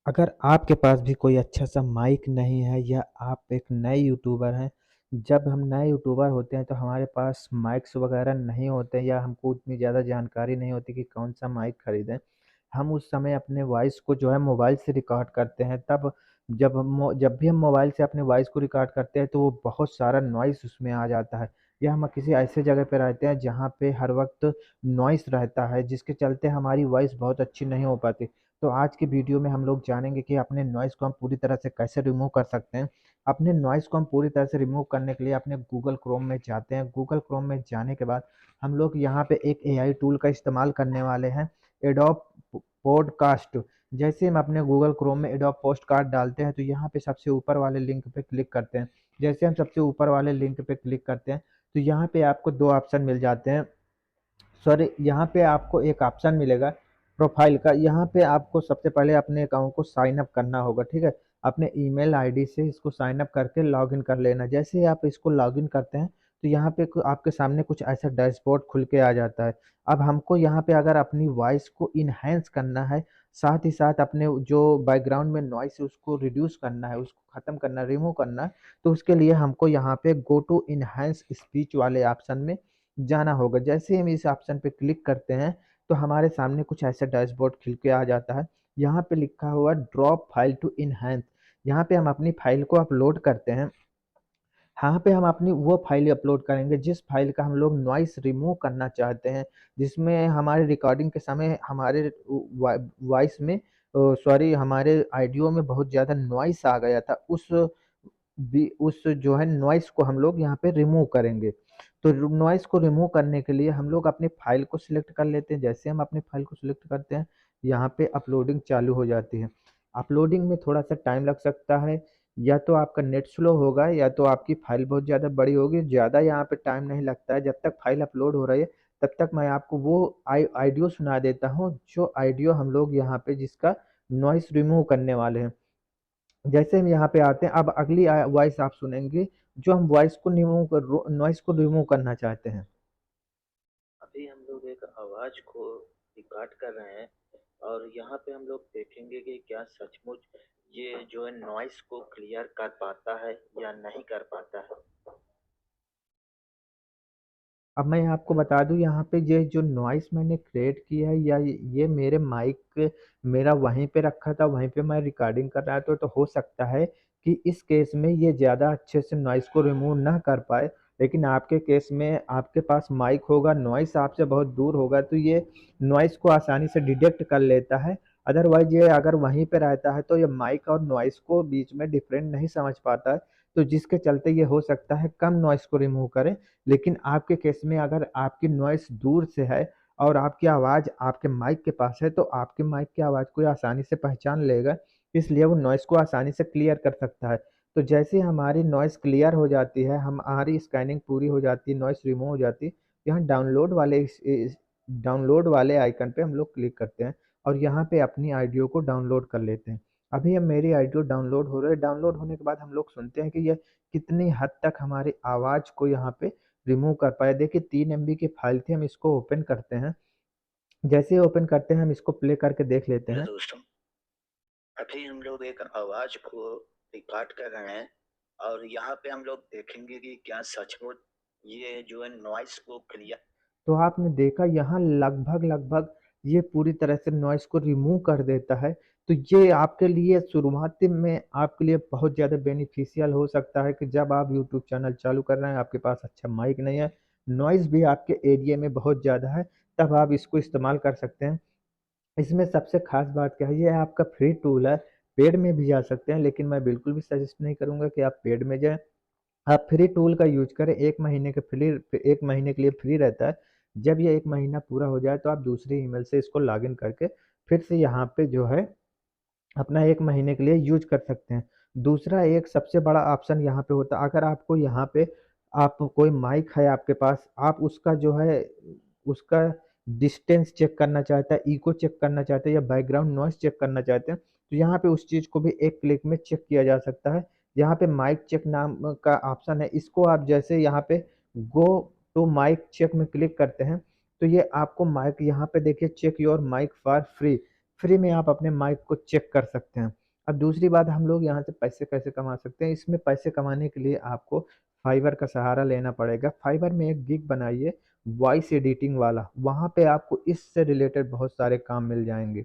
अगर आपके पास भी कोई अच्छा सा माइक नहीं है या आप एक नए यूट्यूबर हैं, जब हम नए यूट्यूबर होते हैं तो हमारे पास माइक्स वगैरह नहीं होते या हमको उतनी ज़्यादा जानकारी नहीं होती कि कौन सा माइक खरीदें। हम उस समय अपने वॉइस को जो है मोबाइल से रिकॉर्ड करते हैं, तब जब भी हम मोबाइल से अपने वॉइस को रिकॉर्ड करते हैं तो वो बहुत सारा नॉइज़ उसमें आ जाता है, या हम किसी ऐसे जगह पे रहते हैं जहाँ पे हर वक़्त नॉइज़ रहता है, जिसके चलते हमारी वॉइस बहुत अच्छी नहीं हो पाती। तो आज की वीडियो में हम लोग जानेंगे कि अपने नॉइज़ को हम पूरी तरह से कैसे रिमूव कर सकते हैं। अपने नॉइज़ को हम पूरी तरह से रिमूव करने के लिए अपने गूगल क्रोम में जाते हैं। गूगल क्रोम में जाने के बाद हम लोग यहाँ पे एक एआई टूल का इस्तेमाल करने वाले हैं, एडोब पॉडकास्ट। जैसे हम अपने गूगल क्रोम में एडोब पॉडकास्ट डालते हैं तो यहाँ पे सबसे ऊपर वाले लिंक पे क्लिक करते हैं। जैसे हम सबसे ऊपर वाले लिंक पे क्लिक करते हैं तो यहाँ पे आपको 2 ऑप्शन मिल जाते हैं। सॉरी, यहाँ पे आपको एक ऑप्शन मिलेगा प्रोफाइल का। यहाँ पे आपको सबसे पहले अपने अकाउंट को साइन अप करना होगा, ठीक है। अपने ईमेल आईडी से इसको साइन अप करके लॉगिन कर लेना। जैसे ही आप इसको लॉगिन करते हैं तो यहाँ पे आपके सामने कुछ ऐसा डैशबोर्ड खुल के आ जाता है। अब हमको यहाँ पे अगर अपनी वॉइस को इनहेंस करना है, साथ ही साथ अपने जो बैकग्राउंड में नॉइस है उसको रिड्यूस करना है, उसको ख़त्म करना है, रिमूव करना है, तो उसके लिए हमको यहाँ पे गो टू इनहेंस स्पीच वाले ऑप्शन में जाना होगा। जैसे ही हम इस ऑप्शन पे क्लिक करते हैं तो हमारे सामने कुछ ऐसा डैशबोर्ड खिल के आ जाता है। यहाँ पे लिखा हुआ ड्रॉप फाइल टू इनहैंस। यहाँ पे हम अपनी फाइल को अपलोड करते हैं। यहाँ पे हम अपनी वो फाइल अपलोड करेंगे जिस फाइल का हम लोग नॉइस रिमूव करना चाहते हैं, जिसमें हमारे रिकॉर्डिंग के समय हमारे वॉइस में सॉरी, हमारे ऑडियो में बहुत ज़्यादा नॉइस आ गया था। उस जो है नॉइस को हम लोग यहाँ पे रिमूव करेंगे। तो नॉइस को रिमूव करने के लिए हम लोग अपनी फाइल को सिलेक्ट कर लेते हैं। जैसे हम अपनी फाइल को सिलेक्ट करते हैं, यहाँ पे अपलोडिंग चालू हो जाती है। अपलोडिंग में थोड़ा सा टाइम लग सकता है, या तो आपका नेट स्लो होगा या तो आपकी फाइल बहुत ज़्यादा बड़ी होगी। ज़्यादा यहाँ पे टाइम नहीं लगता है। जब तक फाइल अपलोड हो रही है तब तक मैं आपको वो ऑडियो सुना देता हूँ, जो ऑडियो हम लोग यहाँ पे जिसका नॉइस रिमूव करने वाले हैं। जैसे हम यहाँ पे आते हैं, अब अगली वॉइस आप सुनेंगे जो हम वॉइस को रिमूव कर नॉइस को रिमूव करना चाहते हैं। अभी हम लोग एक आवाज को रिकॉर्ड कर रहे हैं और यहाँ पे हम लोग देखेंगे कि क्या सचमुच ये जो है नॉइस को क्लियर कर पाता है या नहीं कर पाता है। अब मैं आपको बता दूं, यहाँ पे ये जो नॉइस मैंने क्रिएट किया है, या ये मेरे माइक मेरा वहीं पे रखा था, वहीं पे मैं रिकॉर्डिंग कर रहा था, तो हो सकता है कि इस केस में ये ज़्यादा अच्छे से नॉइस को रिमूव ना कर पाए। लेकिन आपके केस में आपके पास माइक होगा, नॉइस आपसे बहुत दूर होगा, तो ये नॉइस को आसानी से डिटेक्ट कर लेता है। अदरवाइज ये अगर वहीं पे रहता है तो ये माइक और नॉइस को बीच में डिफरेंट नहीं समझ पाता है, तो जिसके चलते ये हो सकता है कम नॉइस को रिमूव करे। लेकिन आपके केस में अगर आपकी नॉइस दूर से है और आपकी आवाज़ आपके माइक के पास है, तो आपके माइक की आवाज़ को ये आसानी से पहचान लेगा, इसलिए वो नॉइस को आसानी से क्लियर कर सकता है। तो जैसे ही हमारी नॉइस क्लियर हो जाती है, हमारी स्कैनिंग पूरी हो जाती है, नॉइस रिमूव हो जाती है, यहाँ डाउनलोड वाले आइकन पे हम लोग क्लिक करते हैं और यहाँ पे अपनी ऑडियो को डाउनलोड कर लेते हैं। अभी हम मेरी ऑडियो डाउनलोड हो रहा है। डाउनलोड होने के बाद हम लोग सुनते हैं कि ये कितनी हद तक हमारी आवाज़ को यहाँ पे रिमूव कर पाए। देखिए 3 एमबी की फाइल थी, हम इसको ओपन करते हैं। जैसे ही ओपन करते हैं हम इसको प्ले करके देख लेते हेलो हैं। दोस्तों, अभी हम लोग एक आवाज को रिकॉर्ड कर रहे हैं और यहाँ पे हम लोग देखेंगे कि क्या सचमुच ये जो है नॉइस को क्लियर। तो आपने देखा यहाँ लगभग ये पूरी तरह से नॉइस को रिमूव कर देता है। तो ये आपके लिए शुरुआती में आपके लिए बहुत ज़्यादा बेनिफिशियल हो सकता है कि जब आप यूट्यूब चैनल चालू कर रहे हैं, आपके पास अच्छा माइक नहीं है, नॉइस भी आपके एरिया में बहुत ज़्यादा है, तब आप इसको इस्तेमाल कर सकते हैं। इसमें सबसे ख़ास बात क्या है, ये आपका फ्री टूल है, पेड में भी जा सकते हैं, लेकिन मैं बिल्कुल भी सजेस्ट नहीं करूँगा कि आप पेड में जाएँ। आप फ्री टूल का यूज़ करें, 1 महीने के फ्री 1 महीने के लिए फ्री रहता है। जब ये 1 महीना पूरा हो जाए तो आप दूसरी ईमेल से इसको लॉगिन करके फिर से यहाँ पे जो है अपना 1 महीने के लिए यूज़ कर सकते हैं। दूसरा एक सबसे बड़ा ऑप्शन यहाँ पे होता है, अगर आपको यहाँ पे आप कोई माइक है आपके पास, आप उसका जो है उसका डिस्टेंस चेक करना चाहते हैं, इको चेक करना चाहते हैं या बैकग्राउंड नॉइज़ चेक करना चाहते हैं, तो यहाँ पे उस चीज़ को भी एक क्लिक में चेक किया जा सकता है। यहाँ पे माइक चेक नाम का ऑप्शन है, इसको आप जैसे यहाँ पे गो टू माइक चेक में क्लिक करते हैं, तो ये आपको माइक यहाँ पे देखिए check your mic for free. Free में आप अपने माइक को चेक कर सकते हैं। अब दूसरी बात, हम लोग यहाँ से पैसे कैसे कमा सकते हैं? इसमें पैसे कमाने के लिए आपको फाइवर का सहारा लेना पड़ेगा। फाइवर में एक गिग बनाइए वॉइस एडिटिंग वाला, वहाँ पे आपको इससे रिलेटेड बहुत सारे काम मिल जाएँगे।